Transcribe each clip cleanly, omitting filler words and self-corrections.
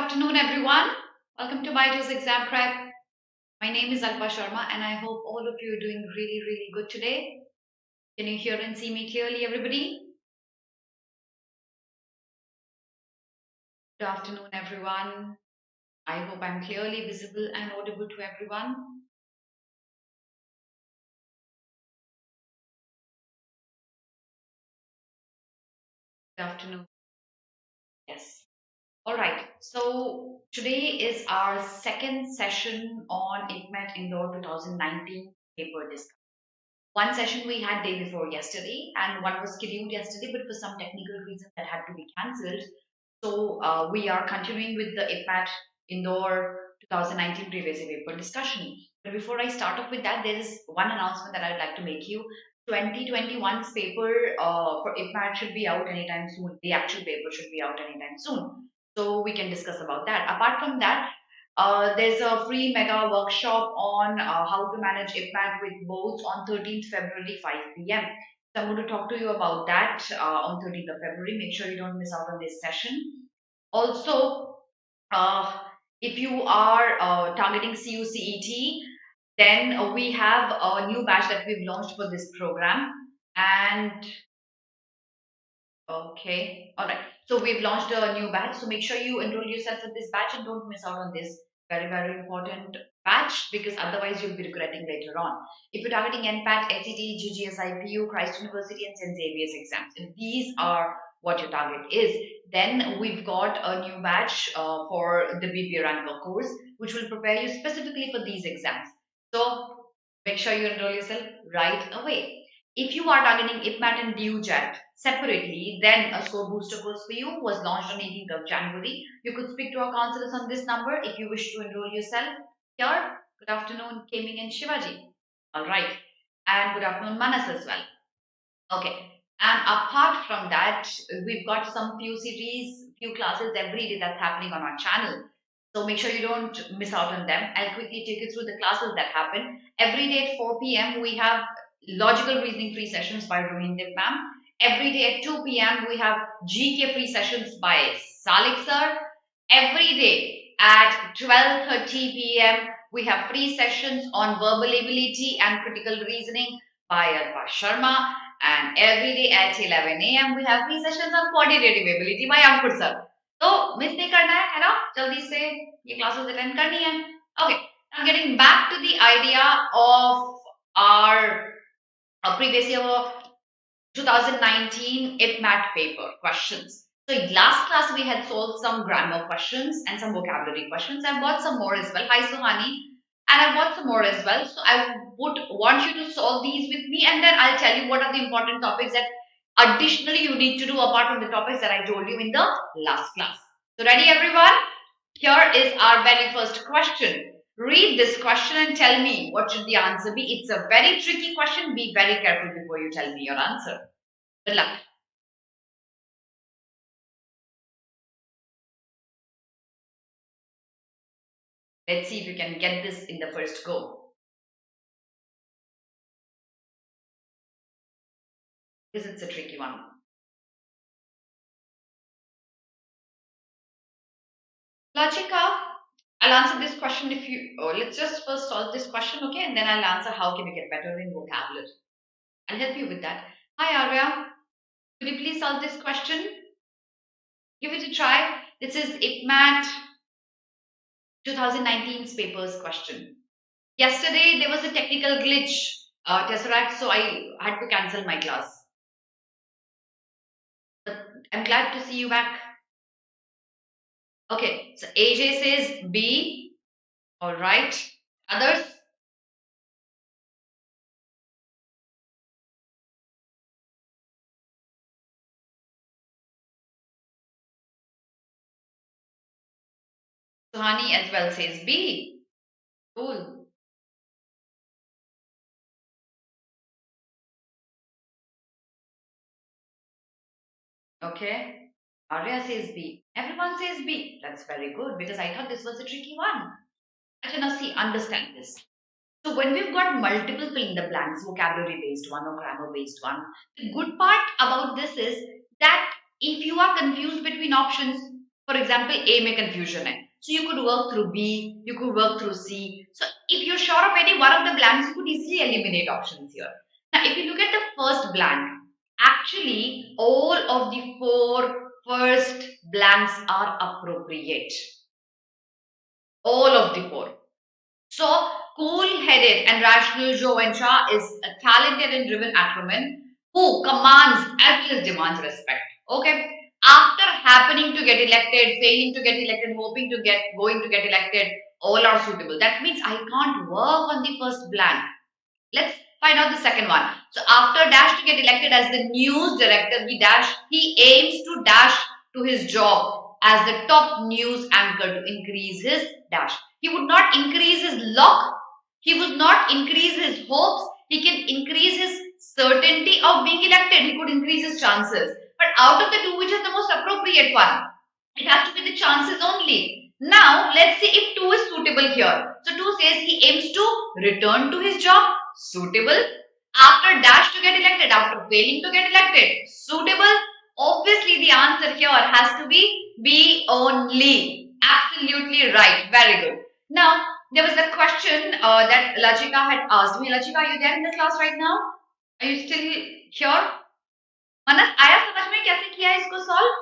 afternoon, everyone. Welcome to BYJU'S Exam Prep. My name is Alpa Sharma, and I hope all of you are doing really, really good today. Can you hear and see me clearly, everybody? Good afternoon, everyone. I hope I'm clearly visible and audible to everyone. Good afternoon. Yes. All right. So today is our second session on IPMAT Indore 2019 paper discussion. One session we had day before yesterday, and one was scheduled yesterday, but for some technical reasons that had to be cancelled. So we are continuing with the IPMAT Indore 2019 previous year paper discussion. But before I start off with that, there is one announcement that I would like to make you. 2021's paper for IPMAT should be out anytime soon. The actual paper should be out anytime soon. So we can discuss about that. Apart from that, there's a free mega workshop on how to manage IPMAT with boards on 13th February 5 p.m. So I'm going to talk to you about that on 13th of February. Make sure you don't miss out on this session. Also, uh, if you are targeting CUCET, then we have a new batch that we've launched for this program. And okay, all right. So we've launched a new batch. So make sure you enroll yourself in this batch and don't miss out on this very, very important batch, because otherwise you'll be regretting later on. If you're targeting NPAT, SET, GGS, IPU, Christ University, and St. Xavier's exams, if these are what your target is, then we've got a new batch for the BPA Ranker course, which will prepare you specifically for these exams. So make sure you enroll yourself right away. If you are targeting IPMAT and DUJET separately, then a score booster course for you was launched on 18th of January. You could speak to our counselors on this number if you wish to enroll yourself. Here, good afternoon, Kaming and Shivaji. All right. And good afternoon, Manas as well. Okay. And apart from that, we've got some few series, few classes every day that's happening on our channel. So make sure you don't miss out on them. I'll quickly take you through the classes that happen. Every day at 4 p.m. we have logical reasoning free sessions by Rohindev ma'am. Every day at 2 p.m. we have GK free sessions by Salik sir. Every day at 12:30 p.m. we have free sessions on verbal ability and critical reasoning by Alpa Sharma. And every day at 11 a.m. we have free sessions on quantitative ability by Ankur sir. तो miss नहीं करना है ना जल्दी से ये classes attend करनी है okay I'm getting back to the idea of our previous year 2019 IPMAT paper questions. So last class we had solved some grammar questions and some vocabulary questions. I've got some more as well. Hi Suhani. And I've got some more as well. So I would want you to solve these with me, and then I'll tell you what are the important topics that additionally you need to do apart from the topics that I told you in the last class. So ready everyone? Here is our very first question. Read this question and tell me what should the answer be. It's a very tricky question. Be very careful before you tell me your answer. Good luck. Let's see if you can get this in the first go. Because it's a tricky one. Lachika, I'll answer this question if you, let's just first solve this question, okay? And then I'll answer how can you get better in vocabulary. I'll help you with that. Hi Arya, could you please solve this question? Give it a try. This is IPMAT 2019's papers question. Yesterday there was a technical glitch, Tesseract, so I had to cancel my class. But I'm glad to see you back. Okay, so AJ says B. All right. Others? Suhani as well says B. Cool. Okay. Arya says B. Everyone says B. That's very good because I thought this was a tricky one. Actually, now see, understand this. So when we've got multiple fill in the blanks, vocabulary based one or grammar based one, the good part about this is that if you are confused between options, For example, A में confusion है. So you could work through B, you could work through C. So if you're sure of any one of the blanks, you could easily eliminate options here. Now, if you look at the first blank, actually all of the four first blanks are appropriate. All of the four. So, cool-headed and rational Joe Shah is a talented and driven acronym who commands as well as demands respect. Okay. After happening to get elected, failing to get elected, hoping to get, going to get elected, all are suitable. That means I can't work on the first blank. Let's find out the second one. So after Dash to get elected as the news director, he aims to dash to his job as the top news anchor to increase his dash. He would not increase his luck. He would not increase his hopes. He can increase his certainty of being elected. He could increase his chances. But out of the two, which is the most appropriate one? It has to be the chances only. Now, let's see if 2 is suitable here. So 2 says he aims to return to his job. Suitable. After dash to get elected, after failing to get elected. Suitable. Obviously, the answer here has to be B only. Absolutely right. Very good. Now, there was a question that Lachika had asked me. Lachika, are you there in the class right now? Are you still here? Manas, आया समझ में कैसे किया है इसको solve?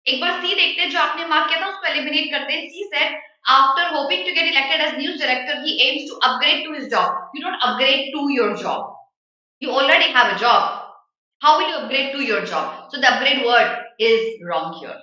एक बार सी देखते हैं जो आपने मार्क किया था उसको एलिमिनेट करते हैं. She said after hoping to get elected as news director he aims to upgrade to his job. You don't upgrade to your job. You already have a job. How will you upgrade to your job? So the upgrade word is wrong here.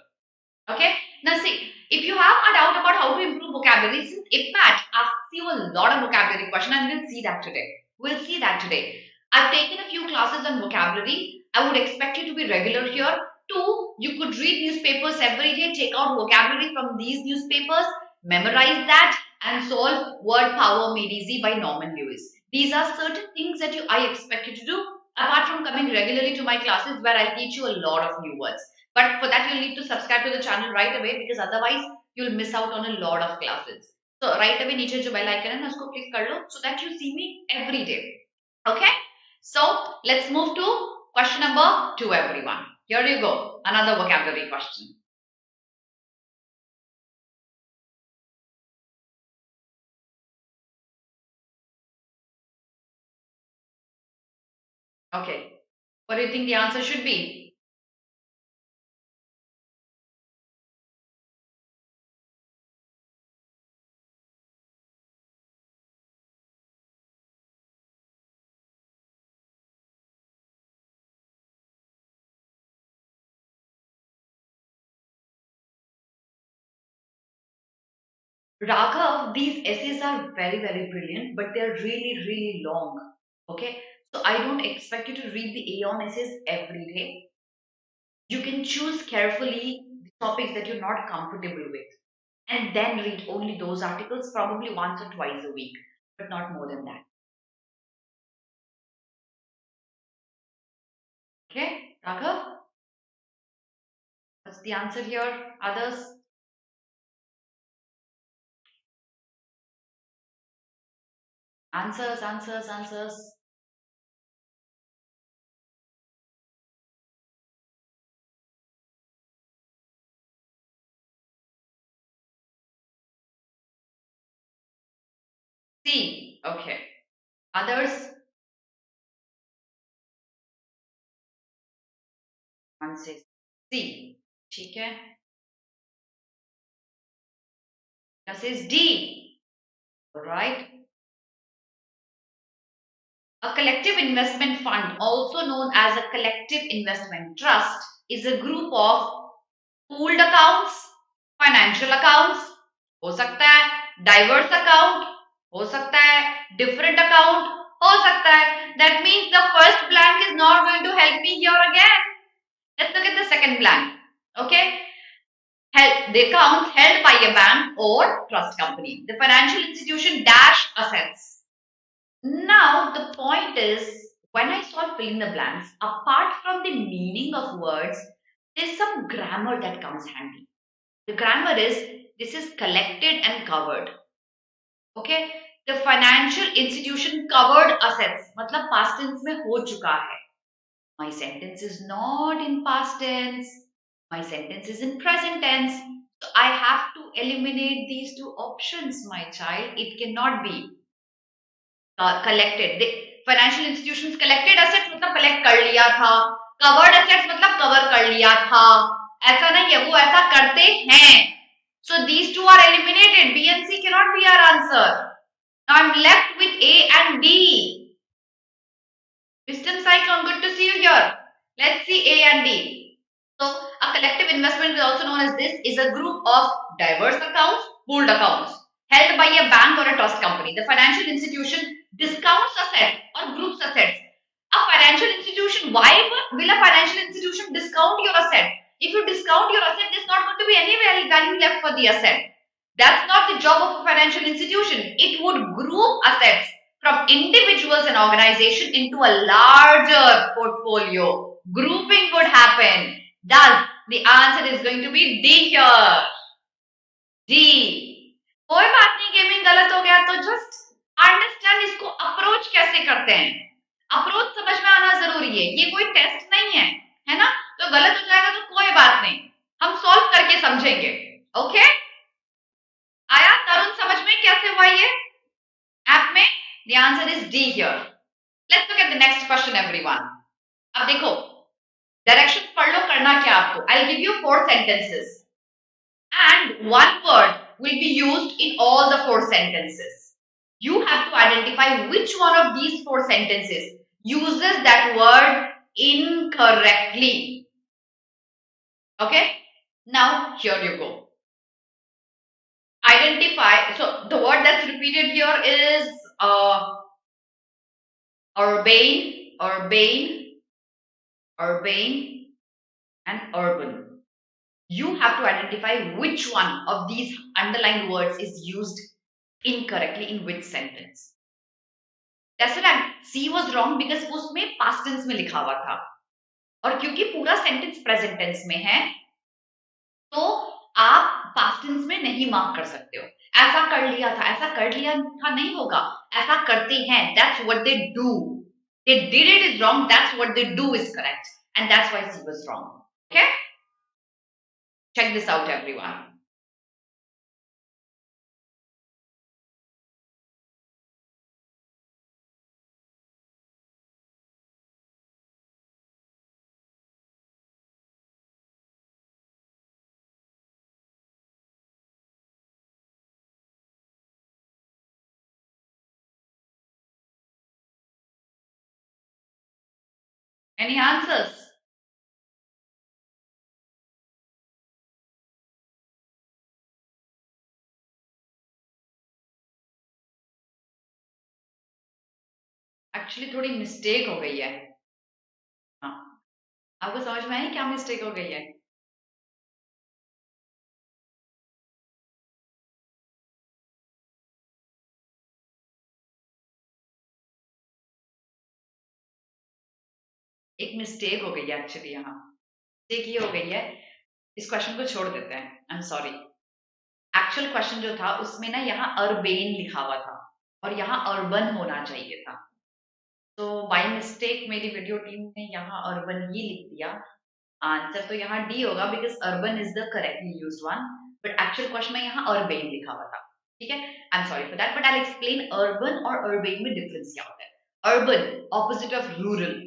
Okay. Now see, if you have a doubt about how to improve vocabulary, since IPMAT asks you a lot of vocabulary questions, and we'll see that today. We'll see that today. I've taken a few classes on vocabulary. I would expect you to be regular here. 2, you could read newspapers every day, take out vocabulary from these newspapers, memorize that, and solve word power made easy by Norman Lewis. These are certain things that I expect you to do, apart from coming regularly to my classes where I'll teach you a lot of new words. But for that, you'll need to subscribe to the channel right away because otherwise, you'll miss out on a lot of classes. So right away, नीचे जो bell icon है ना उसको click कर लो so that you see me every day. Okay? So let's move to question number 2, everyone. Here you go. Another vocabulary question. Okay. What do you think the answer should be? Raghav, these essays are very, very brilliant, but they're really, really long. Okay. So I don't expect you to read the Aeon essays every day. You can choose carefully the topics that you're not comfortable with and then read only those articles probably once or twice a week, but not more than that. Okay, Raghav? What's the answer here? Others? Answers, answers, answers. C. Okay. Others? One says C. ठीक है. Now says D. All right. A collective investment fund, also known as a collective investment trust, is a group of pooled accounts, financial accounts, हो सकता है diverse account, हो सकता है different account, हो सकता है. That means the first blank is not going to help me here again. Let's look at the second blank. Okay. The accounts held by a bank or trust company. The financial institution dash assets. Now, the point is, when I start filling the blanks, apart from the meaning of words, there's some grammar that comes handy. The grammar is, this is collected and covered. Okay? The financial institution covered assets. मतलब past tense में हो चुका है. My sentence is not in past tense. My sentence is in present tense. So I have to eliminate these two options, my child. It cannot be collected. Financial institutions collected assets मतलब collect कर लिया था. Covered assets मतलब cover कर लिया था. ऐसा नहीं है, वो ऐसा करते हैं. So these two are eliminated. B and C cannot be our answer. Now I'm left with A and D. Wisdom Cyclone, good to see you here. Let's see A and D. So a collective investment is also known as this is a group of diverse accounts, pooled accounts held by a bank or a trust company. The financial institution discounts assets or groups assets. A financial institution, why will a financial institution discount your asset? If you discount your asset, there's not going to be any value left for the asset. That's not the job of a financial institution. It would group assets from individuals and organization into a larger portfolio. Grouping would happen. Thus, the answer is going to be D here. D. कोई बात नहीं, gaming गलत हो गया तो just understand इसको approach कैसे करते हैं. अप्रोच समझ में आना जरूरी है. ये कोई टेस्ट नहीं है ना. तो गलत हो जाएगा तो कोई बात नहीं, हम सॉल्व करके समझेंगे. ओके, आया तरुण समझ में कैसे हुआ ये ऐप में? The answer is D here. Let's look at the next question, everyone. अब देखो, directions पढ़ लो, करना क्या आपको. I'll give you 4 sentences and one word will be used in all the 4 sentences. You have to identify which one of these 4 sentences uses that word incorrectly. Okay? Now, here you go. Identify. So, the word that's repeated here is urbane, and urban. You have to identify which one of these underlined words is used incorrectly in which sentence. That's right. C was wrong because उसमें past tense में लिखा हुआ था और क्योंकि पूरा sentence present tense में है तो आप past tense में नहीं मार्क कर सकते हो. ऐसा कर लिया था, ऐसा कर लिया था नहीं होगा, ऐसा करते हैं. That's what they do. They did it is wrong. That's what they do is correct, and that's why C was wrong. Okay. Check this out, everyone. Any answers? Actually थोड़ी मिस्टेक हो गई है. हाँ, आपको समझ में आई क्या मिस्टेक हो गई है? एक मिस्टेक हो गई है एक्चुअली यहाँ. मिस्टेक ये हो गई है, इस क्वेश्चन को छोड़ देते हैं. I am sorry. Actual question जो था उसमें ना यहाँ अर्बेन लिखा हुआ था और यहाँ अर्बन होना चाहिए था. तो बाय मिस्टेक मेरी वीडियो टीम ने यहाँ अर्बन ही लिख दिया. आंसर तो यहाँ डी होगा because urban is the correctly used one, but actual question में यहाँ अर्बेन लिखा हुआ था. ठीक है, I am sorry for that, but I explain urban और अर्बेन में डिफरेंस क्या होता है. Urban opposite of rural.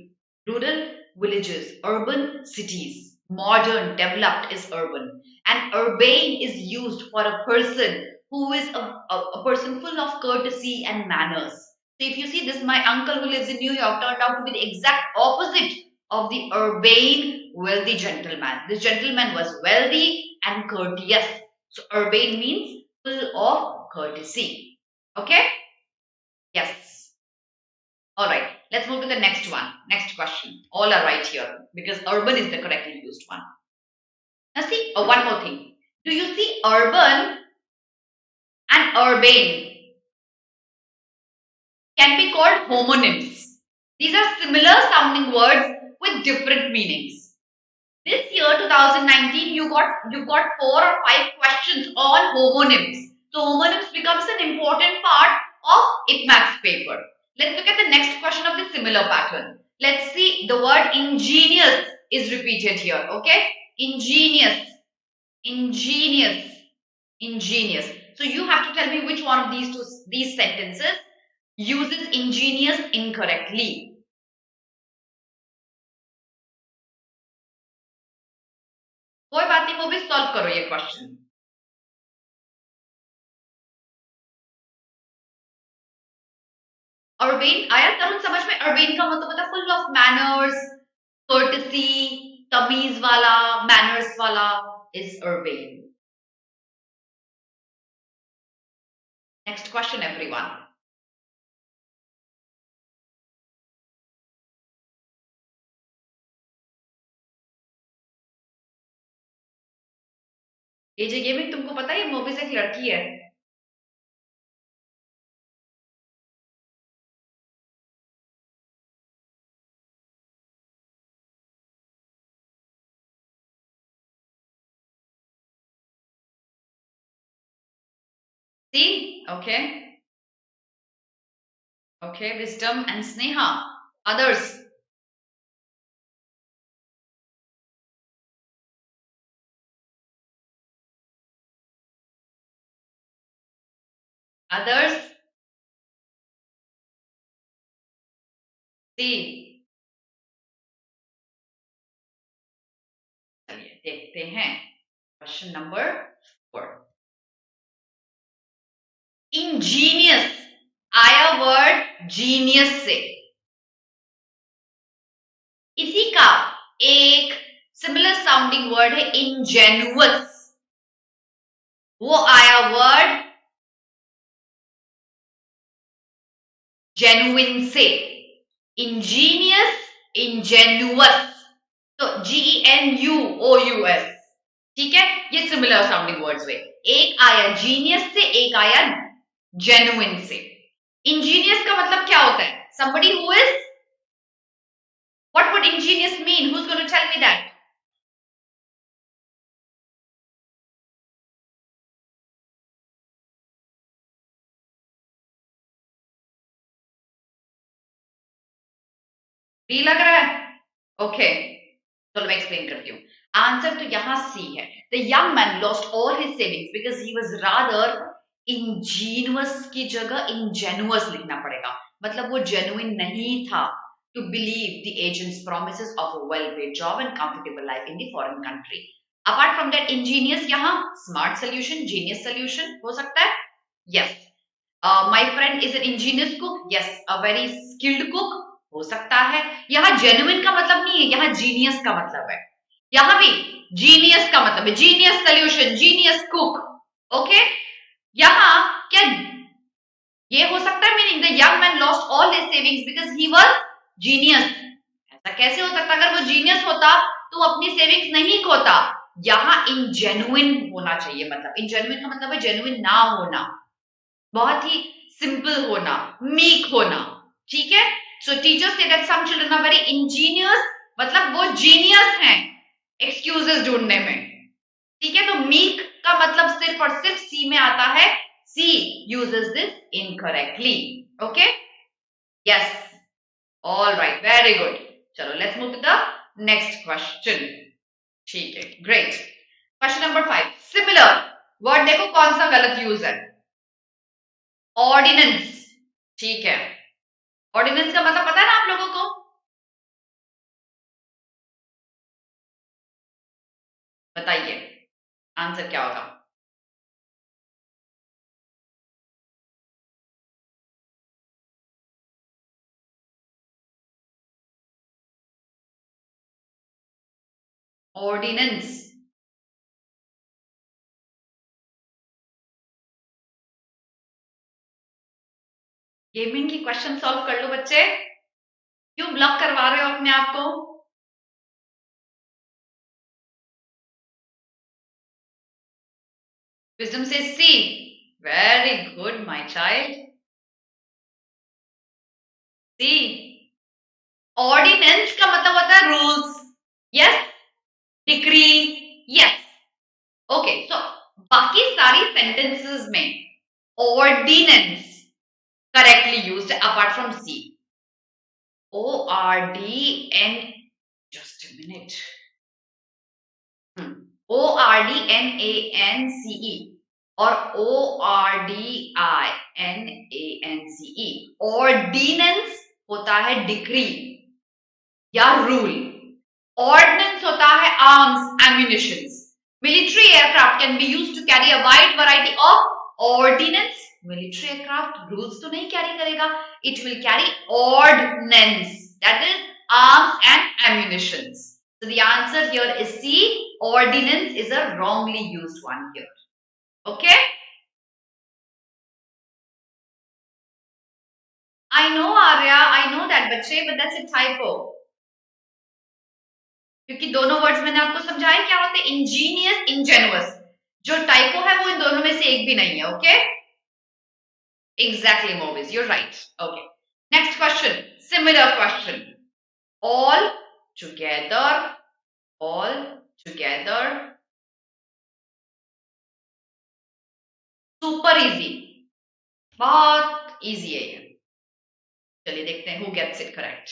Rural villages, urban cities. Modern developed is urban, and urbane is used for a person who is a person full of courtesy and manners. So if you see this, my uncle who lives in New York turned out to be the exact opposite of the urbane wealthy gentleman. This gentleman was wealthy and courteous. So urbane means full of courtesy. Okay? Yes. All right, let's move to the next one. Next question. All are right here because urban is the correctly used one. Now see, one more thing. Do you see urban and urbane can be called homonyms? These are similar sounding words with different meanings. This year 2019 you got 4 or 5 questions on homonyms. So homonyms becomes an important part of IPMAT paper. Let's look at the next question of the similar pattern. Let's see, the word ingenious is repeated here. Okay, ingenious, ingenious, ingenious. So you have to tell me which one of these sentences uses ingenious incorrectly. कोई बात नहीं, वो भी solve करो ये question. Urbane आया तरुण समझ में? अर्बेन का मतलब होता है फुल ऑफ मैनर्स, कर्टसी, तमीज वाला, मैनर्स वाला is urban. Next question everyone. AJ gaming, तुमको पता है ये मूवी से एक लड़की है. See? Okay. Okay, wisdom and sneha. Others? Others? See? चलिए देखते हैं. Question number 4. इंजीनियस आया वर्ड जीनियस से. इसी का एक सिमिलर साउंडिंग वर्ड है इंजेनुअस. वो आया वर्ड जेन्युइन से. Angénieux, ingenuous. तो GENUOUS. ठीक है, ये सिमिलर साउंडिंग वर्ड्स हुए. एक आया जीनियस से, एक आया जेन्युइन से. इंजीनियस का मतलब क्या होता है? somebody who is, what would ingenious mean? Who's going to tell me that? B लग रहा है. ओके, चलो मैं एक्सप्लेन करती हूँ. आंसर तो यहां सी है. The young man lost all his savings because he was rather Angénieux की जगह इंजेनुअस लिखना पड़ेगा. मतलब वो जेन्युइन नहीं था to believe the agent's promises of a well-paid job and comfortable life in the foreign country. Apart from that, ingenious यहाँ smart solution, genius solution हो सकता है. Yes. My friend is an ingenious cook. Yes. A very skilled cook हो सकता है. यहाँ genuine का मतलब नहीं है, यहाँ genius का मतलब है. यहाँ भी genius का मतलब है genius solution, genius cook. Okay? यहाँ क्या ये हो सकता है meaning the young man lost all his savings because he was genius. ऐसा कैसे हो सकता? अगर वो जीनियस होता तो अपनी सेविंग्स नहीं खोता. यहाँ इनजेन्युइन होना चाहिए. मतलब इनजेन्युइन का मतलब है जेन्युइन ना होना, बहुत ही सिंपल होना, मीक होना. ठीक है. सो टीचर्स से that some children are very ingenious, मतलब वो जीनियस हैं एक्सक्यूजेस ढूंढने में. ठीक है. तो मीक का मतलब सिर्फ और सिर्फ सी में आता है. C uses this incorrectly. Okay? Yes. All right. Very good. चलो, let's move to the next question. ठीक है. Great. Question number 5. Similar. Word देखो कौन सा गलत यूज है. Ordinance. ठीक है. Ordinance का मतलब पता है ना आप लोगों को? बताइए आंसर क्या होगा. ऑर्डिनेंस. गेमिंग की क्वेश्चन सॉल्व कर लो बच्चे. क्यों ब्लॉक करवा रहे हो अपने आप को? Wisdom says C. Very good, my child. C. Ordinance का मतलब होता है rules. Yes. Decree. Yes. Okay. So बाकी सारी sentences में ordinance correctly used apart from C. ORDN. Just a minute. ORDNANCE और ORDINANCE. ऑर्डिनेंस होता है डिक्री या रूल, ऑर्डिनेंस होता है arms ammunitions. Military aircraft can be used to carry a wide variety of ordnance. Military aircraft rules तो नहीं carry करेगा, it will carry ordnance, that is arms and ammunitions. So the answer here is C. Ordinance is a wrongly used one here. Okay? I know Arya, I know that बच्चे, but that's a typo. क्योंकि दोनों words मैंने आपको समझाए क्या होते हैं, Angénieux, ingenuous. जो टाइपो है वो इन दोनों में से एक भी नहीं है. Okay, exactly movies, you're right. Okay, next question, similar question. All together, all together, super easy, बहुत इजी है ये. चलिए देखते हैं who gets it correct.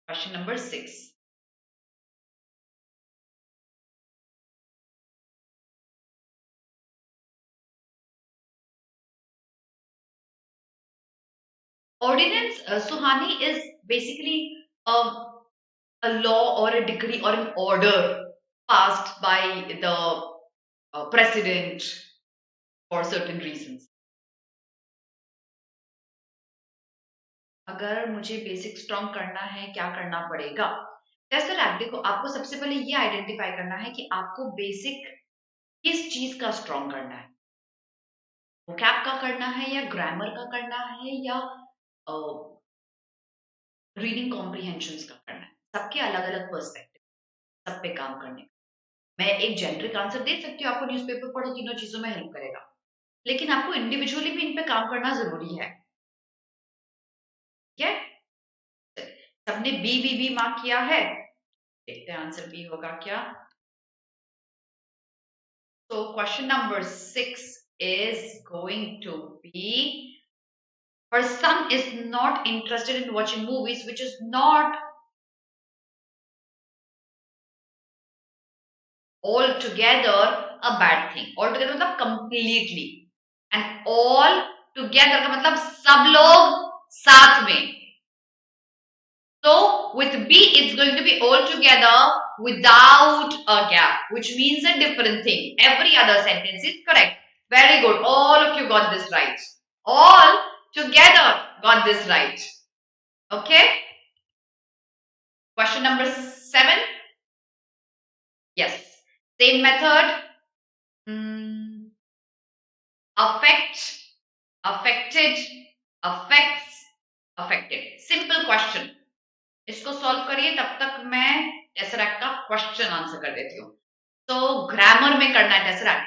Question number 6. Ordinance, Suhani, is basically a law or a decree or an order passed by the president for certain reasons. अगर मुझे basic strong करना है, क्या करना पड़ेगा? जैसे आप देखो, आपको सबसे पहले ये आइडेंटिफाई करना है कि आपको बेसिक किस चीज का स्ट्रॉन्ग करना है. वोकैब का करना है या ग्रामर का करना है या रीडिंग कॉम्प्रिहेंशन का करना है. सबके अलग अलग पर्सपेक्टिव, सब पे काम करने का. मैं एक जेनरिक आंसर दे सकती हूँ, आपको न्यूज़पेपर पढ़ो, तीनों चीजों में हेल्प करेगा, लेकिन आपको इंडिविजुअली भी इन पे काम करना जरूरी है. ठीक है, सबने बी मार्क किया है, देखते हैं आंसर बी होगा क्या. So question number 6 is going to be, her son is not interested in watching movies, which is not altogether a bad thing. Altogether मतलब completely, and all together का मतलब सब लोग साथ में. So with B it's going to be all together without a gap, which means a different thing. Every other sentence is correct. Very good. All of you got this right. All together got this right. Okay. Question number 7. Yes. Same method. Affect, affected, affects, affected. Simple question. इसको solve करिए, तब तक मैं tesseract का question answer कर देती हूँ. तो ग्रामर में करना है टेसरैक्ट.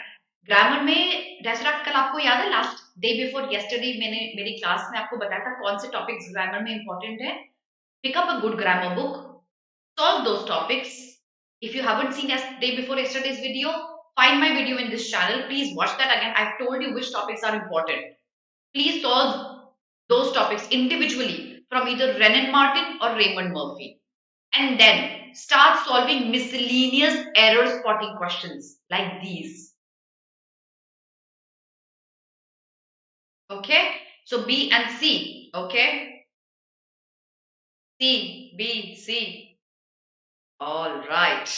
ग्रामर में टेसरैक्ट कल आपको याद है, लास्ट डे बिफोर यस्टरडे मैंने मेरी क्लास में आपको बताया था कौन से टॉपिक्स ग्रामर में इंपॉर्टेंट है. Pick up a good grammar book, solve those topics. If you haven't seen day before yesterday's video, find my video in this channel. Please watch that again. I've told you which topics are important. Please solve those topics individually from either Renan Martin or Raymond Murphy. And then start solving miscellaneous error spotting questions like these. Okay? So B and C. Okay? C, B, C. All right.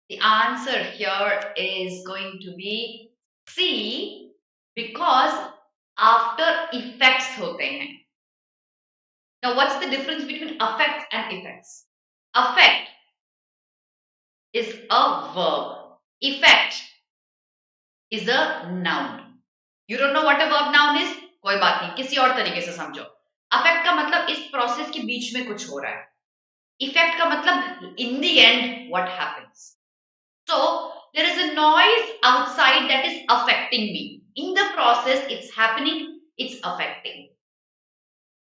The answer here is going to be C, because after effects होते हैं. Now what's the difference between affect and effects? Affect is a verb. Effect is a noun. You don't know what a verb noun is? कोई बात नहीं, किसी और तरीके से समझो. Affect का मतलब इस प्रोसेस के बीच में कुछ हो रहा है. Effect का मतलब in the end what happens. So there is a noise outside that is affecting me. In the process, it's happening, it's affecting.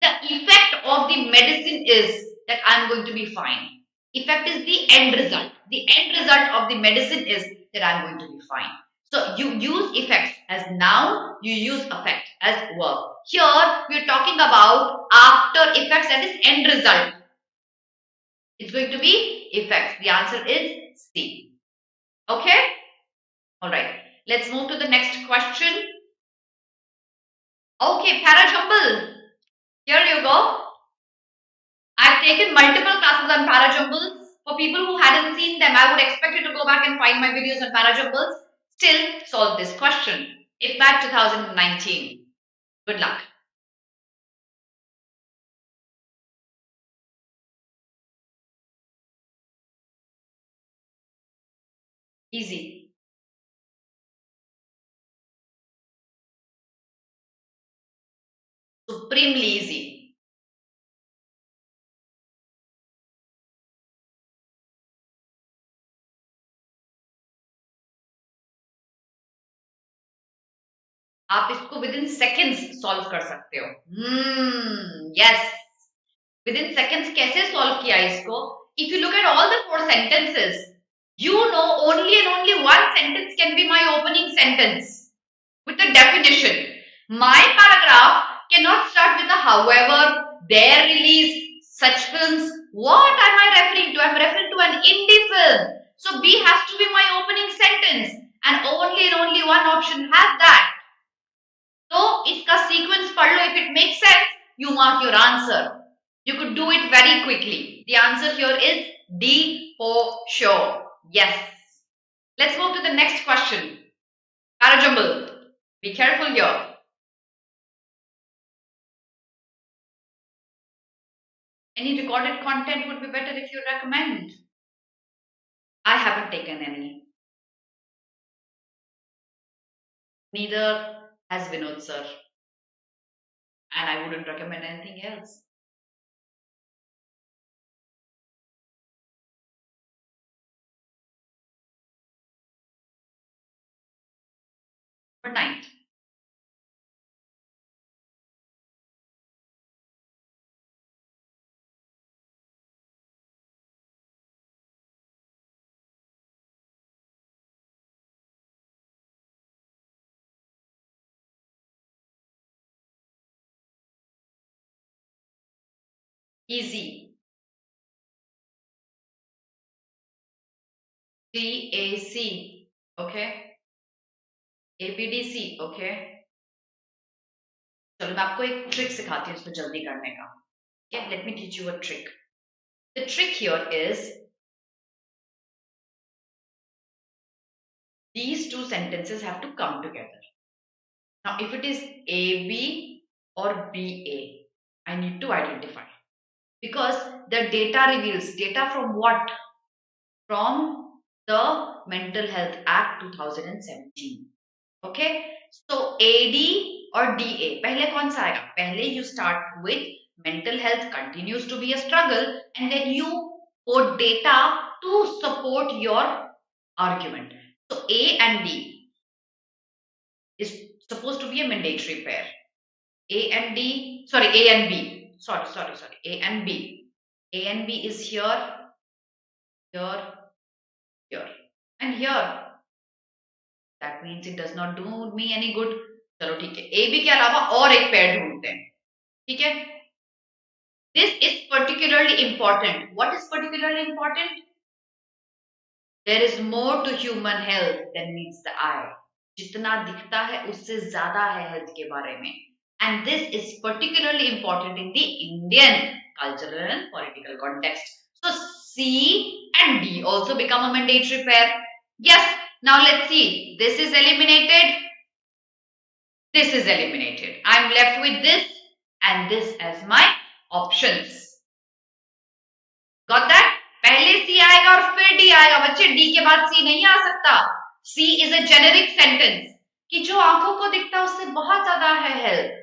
The effect of the medicine is that I'm going to be fine. Effect is the end result. The end result of the medicine is that I'm going to be fine. So you use effects as noun, you use affect as verb. Here we are talking about after effects, that is end result. It's going to be effects. The answer is C. Okay? Alright. Let's move to the next question. Okay, parajumble. Here you go. I've taken multiple classes on parajumbles. For people who hadn't seen them, I would expect you to go back and find my videos on parajumbles. Still solve this question. IPMAT 2019. Good luck. Easy. Supremely easy. आप इसको within seconds solve कर सकते हो. Yes. Within seconds कैसे solve किया इसको? If you look at all the 4 sentences, you know only and only one sentence can be my opening sentence with a definition. My paragraph cannot start with a however, their release, such films. What am I referring to? I'm referring to an indie film. So B has to be my opening sentence, and only one option has that. So इसका sequence पढ़ लो. If it makes sense, you mark your answer. You could do it very quickly. The answer here is D for sure. Yes. Let's move to the next question. Parajumble. Be careful here. Any recorded content would be better if you recommend. I haven't taken any. Neither has Vinod sir. And I wouldn't recommend anything else. Good night. Easy. CAC. Okay. APDC. Okay. चलो मैं आपको एक trick सिखाती हूँ इसको जल्दी करने का. Okay, let me teach you a trick. The trick here is these two sentences have to come together. Now, if it is AB or BA, I need to identify, because the data reveals data from what? From the Mental Health Act 2017. Okay, so AD or DA, पहले कौन सा आएगा? पहले you start with mental health continues to be a struggle, and then you put data to support your argument. So A and D is supposed to be a mandatory pair. A and D, sorry, A and B. Sorry. A and B. A and B is here, here, here, and here. That means it does not do me any good. चलो ठीक है. A B के अलावा और एक pair ढूंढते हैं. ठीक है? This is particularly important. What is particularly important? There is more to human health than meets the eye. जितना दिखता है उससे ज्यादा है health के बारे में. And this is particularly important in the Indian cultural and political context. So C and D also become a mandatory pair. Yes. Now let's see. This is eliminated. This is eliminated. I'm left with this and this as my options. Got that? पहले C आएगा और फिर D आएगा. बच्चे D के बाद C नहीं आ सकता. C is a generic sentence कि जो आंखों को दिखता है उससे बहुत ज्यादा है हेल्थ.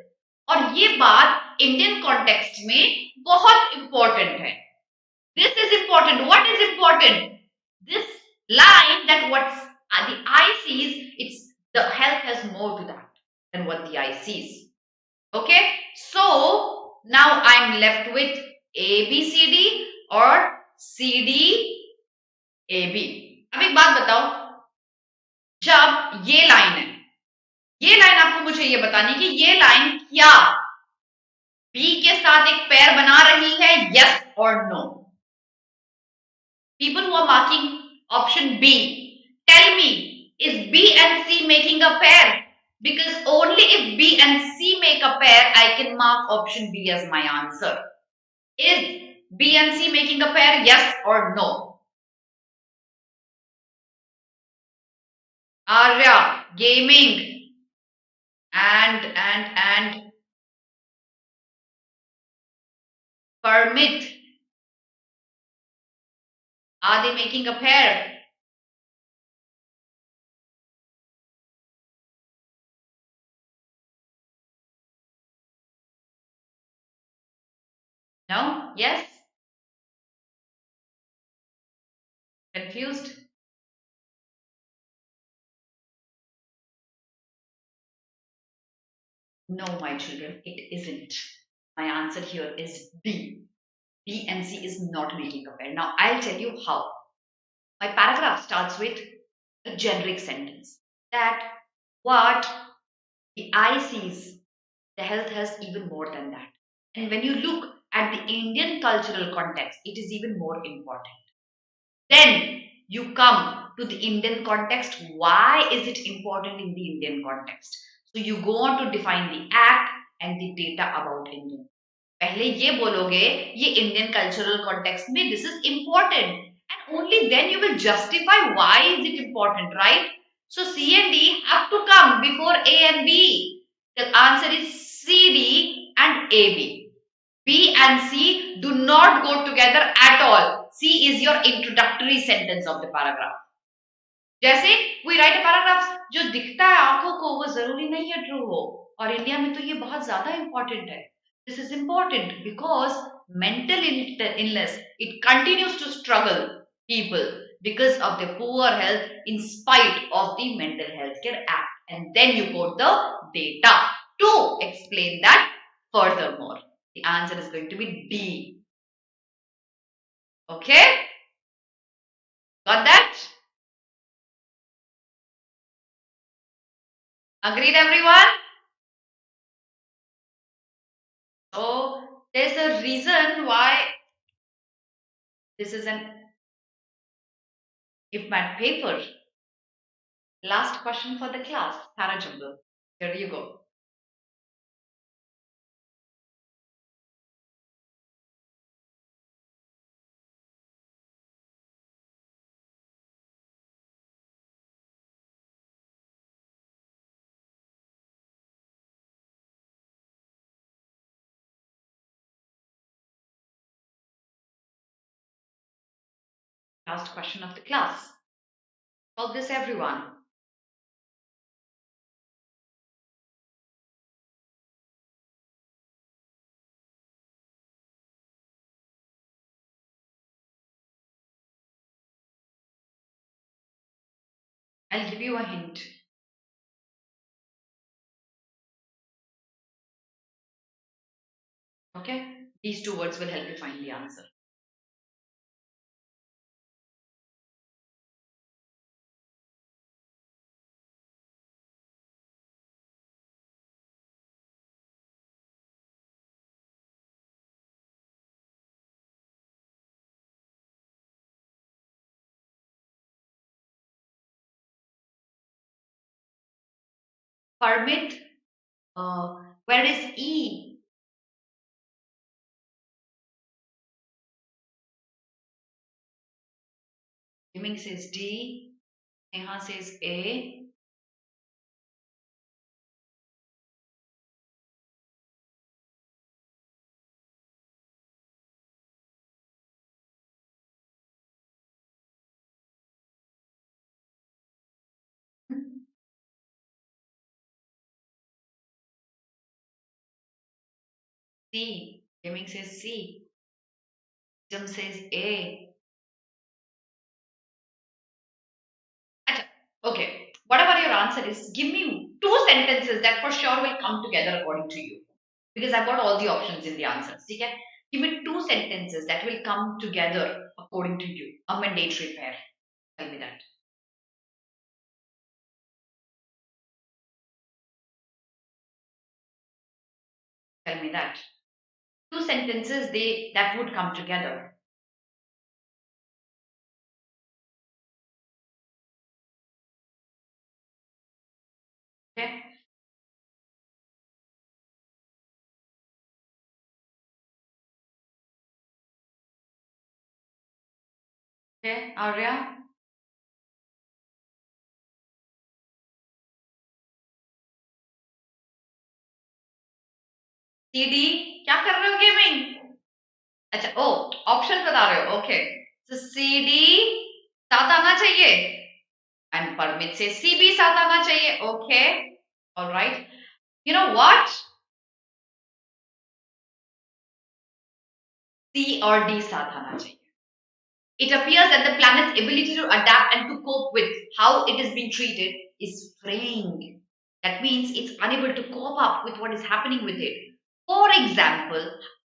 और ये बात इंडियन कॉन्टेक्स्ट में बहुत इंपॉर्टेंट है. This is important. What is important? This line that what the eye sees, it's the health has more to that than what the eye sees. Okay, so now I'm left with A B C D or C D A B. अब एक बात बताओ, जब ये line है, ये line आपको मुझे ये बतानी कि ये लाइन क्या बी के साथ एक पेयर बना रही है, यस और no? People who are marking option B, tell me, is B and C making a pair? Because only if B and C make a pair, I can mark option B as my answer. Is B and C making a pair? Yes or no? Arya, gaming, and permit. Are they making a pair? No? Yes? Confused? No, my children, it isn't. My answer here is B. B and C is not making a pair. Now, I'll tell you how. My paragraph starts with a generic sentence that what the eye sees, the health has even more than that. And when you look at the Indian cultural context, it is even more important. Then you come to the Indian context. Why is it important in the Indian context? So you go on to define the act and the data about Indian. पहले ये बोलोगे ये Indian cultural context में this is important and only then you will justify why is it important, right? So C and D have to come before A and B. The answer is C, D and AB. B and C do not go together at all. C is your introductory sentence of the paragraph. जैसे we write a paragraph, जो दिखता है आंखों को वो जरूरी नहीं है ट्रू हो, और इंडिया में तो ये बहुत ज्यादा इंपॉर्टेंट है. This is important because mental illness, it continues to struggle people because of their poor health in spite of the Mental Health Care Act. And then you quote the data to explain that furthermore. The answer is going to be D. Okay? Got that? Agreed, everyone? So there's a reason why this is an IPMAT paper. Last question for the class, Thara Jumbo. Here you go. Last question of the class. Solve this, everyone. I'll give you a hint. Okay? These two words will help you find the answer. Permit. Where is E? Yiming says D. Neha says A. C. Yiming says C. Jim says A. Acha, okay. Whatever your answer is, give me two sentences that for sure will come together according to you. Because I've got all the options in the answers. Okay? Give me two sentences that will come together according to you. A mandatory pair. Tell me that. Tell me that. Two sentences that would come together. Okay? Okay, Arya? CD? क्या कर रहे हो gaming? अच्छा, ओ option बता रहे हो. Okay. तो CD साथ आना चाहिए. And Parmit says CB साथ आना चाहिए. Okay. All right. You know what? C or D साथ आना चाहिए. It appears that the planet's ability to adapt and to cope with how it is being treated is fraying. That means it's unable to cope up with what is happening with it. For example,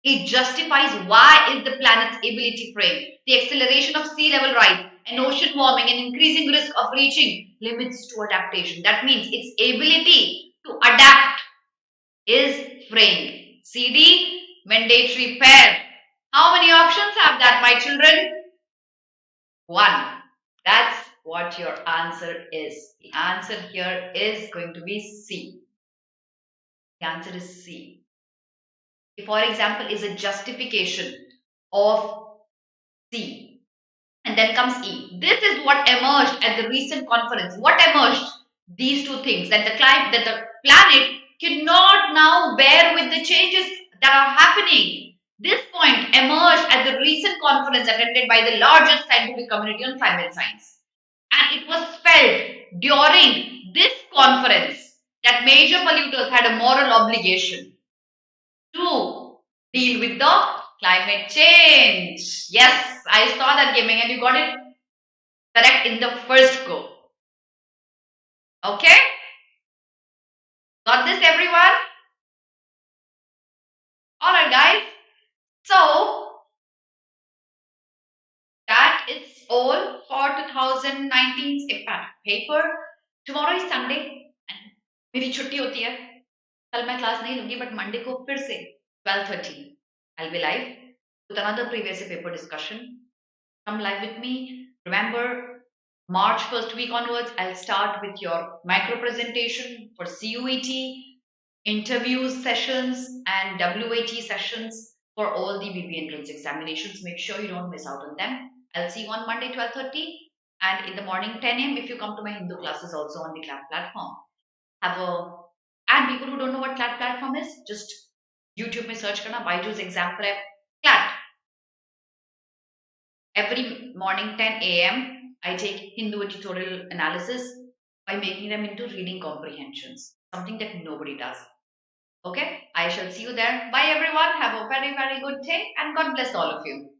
it justifies why is the planet's ability fraying. The acceleration of sea level rise and ocean warming and increasing risk of reaching limits to adaptation. That means its ability to adapt is fraying. CD, mandatory pair. How many options have that, my children? One. That's what your answer is. The answer here is going to be C. The answer is C. For example, is a justification of C. And then comes E. This is what emerged at the recent conference. What emerged? These two things, that that the planet cannot now bear with the changes that are happening. This point emerged at the recent conference attended by the largest scientific community on climate science. And it was felt during this conference that major polluters had a moral obligation to deal with the climate change. Yes, I saw that gaming and you got it correct in the first go. Okay? Got this, everyone? Alright, guys. So, that is all for 2019's IPMAT paper. Tomorrow is Sunday and मेरी छुट्टी होती है. कल मैं class नहीं लूंगी, but Monday को फिर से 12:30 I'll be live with another previous paper discussion. Come live with me. Remember, March first week onwards, I'll start with your micro presentation for CUET, interviews sessions, and WAT sessions for all the BP entrance examinations. Make sure you don't miss out on them. I'll see you on Monday 12:30 and in the morning 10 a.m. if you come to my Hindu classes also on the class platform. Have a And people who don't know what CLAT platform is, just YouTube में search करना BYJU'S Exam Prep CLAT. Every morning 10 a.m. I take Hindu tutorial analysis by making them into reading comprehensions, something that nobody does. Okay, I shall see you there. Bye everyone. Have a very, very good day and God bless all of you.